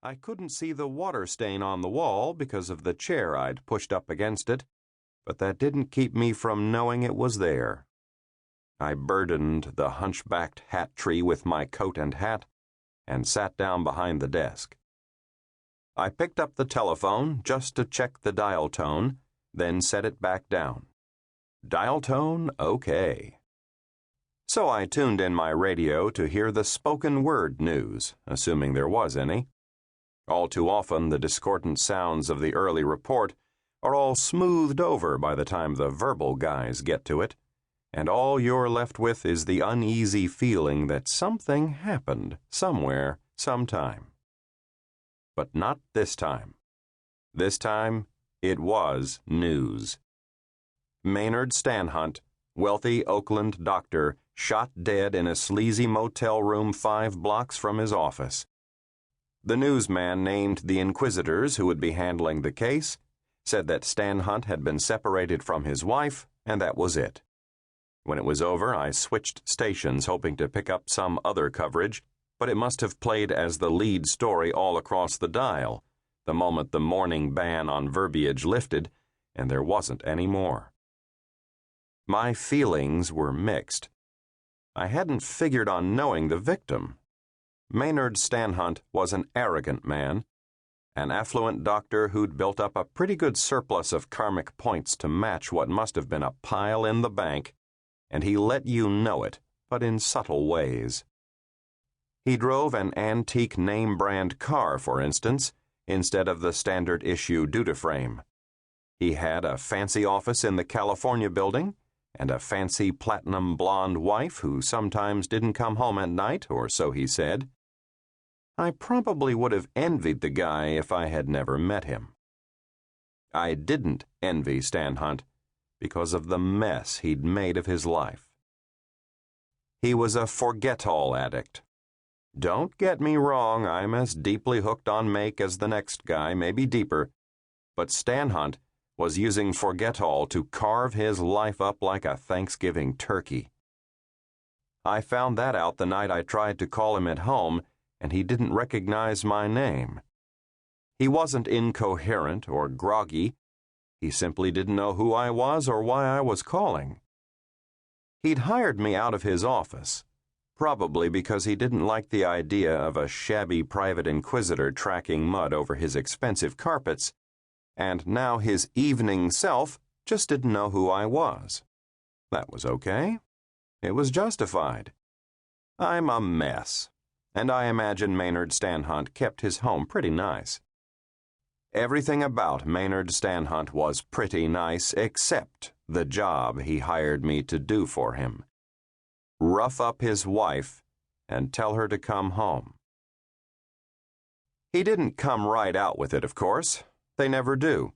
I couldn't see the water stain on the wall because of the chair I'd pushed up against it, but that didn't keep me from knowing it was there. I burdened the hunchbacked hat tree with my coat and hat and sat down behind the desk. I picked up the telephone just to check the dial tone, then set it back down. Dial tone okay. So I tuned in my radio to hear the spoken word news, assuming there was any. All too often, the discordant sounds of the early report are all smoothed over by the time the verbal guys get to it, and all you're left with is the uneasy feeling that something happened somewhere, sometime. But not this time. This time, it was news. Maynard Stanhunt, wealthy Oakland doctor, shot dead in a sleazy motel room 5 blocks from his office. The newsman named the inquisitors who would be handling the case, said that Stanhunt had been separated from his wife, and that was it. When it was over, I switched stations hoping to pick up some other coverage, but it must have played as the lead story all across the dial, the moment the morning ban on verbiage lifted, and there wasn't any more. My feelings were mixed. I hadn't figured on knowing the victim. Maynard Stanhunt was an arrogant man, an affluent doctor who'd built up a pretty good surplus of karmic points to match what must have been a pile in the bank, and he let you know it, but in subtle ways. He drove an antique name-brand car, for instance, instead of the standard-issue Dudaframe. He had a fancy office in the California building, and a fancy platinum blonde wife who sometimes didn't come home at night, or so he said. I probably would have envied the guy if I had never met him. I didn't envy Stanhunt because of the mess he'd made of his life. He was a Forgettol addict. Don't get me wrong, I'm as deeply hooked on make as the next guy, maybe deeper, but Stanhunt was using Forgettol to carve his life up like a Thanksgiving turkey. I found that out the night I tried to call him at home, and he didn't recognize my name. He wasn't incoherent or groggy. He simply didn't know who I was or why I was calling. He'd hired me out of his office, probably because he didn't like the idea of a shabby private inquisitor tracking mud over his expensive carpets, and now his evening self just didn't know who I was. That was okay. It was justified. I'm a mess, and I imagine Maynard Stanhunt kept his home pretty nice. Everything about Maynard Stanhunt was pretty nice except the job he hired me to do for him. Rough up his wife and tell her to come home. He didn't come right out with it, of course. They never do.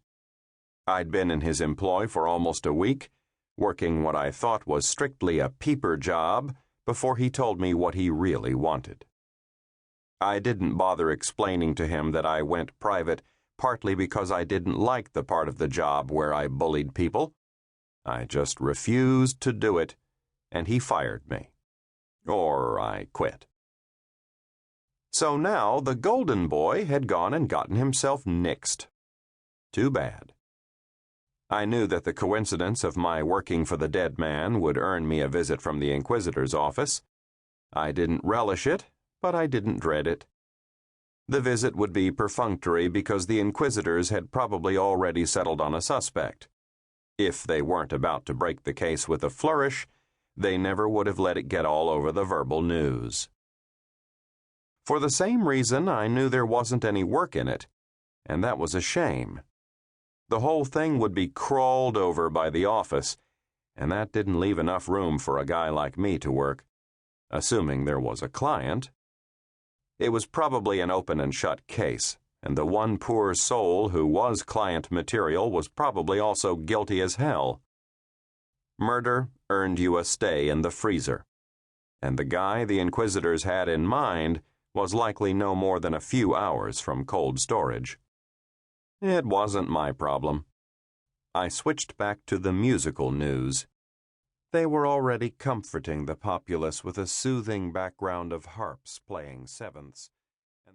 I'd been in his employ for almost a week, working what I thought was strictly a peeper job, before he told me what he really wanted. I didn't bother explaining to him that I went private partly because I didn't like the part of the job where I bullied people. I just refused to do it, and he fired me. Or I quit. So now the golden boy had gone and gotten himself nixed. Too bad. I knew that the coincidence of my working for the dead man would earn me a visit from the inquisitor's office. I didn't relish it, but I didn't dread it. The visit would be perfunctory because the inquisitors had probably already settled on a suspect. If they weren't about to break the case with a flourish, they never would have let it get all over the verbal news. For the same reason, I knew there wasn't any work in it, and that was a shame. The whole thing would be crawled over by the office, and that didn't leave enough room for a guy like me to work, assuming there was a client. It was probably an open and shut case, and the one poor soul who was client material was probably also guilty as hell. Murder earned you a stay in the freezer, and the guy the inquisitors had in mind was likely no more than a few hours from cold storage. It wasn't my problem. I switched back to the musical news. They were already comforting the populace with a soothing background of harps playing sevenths.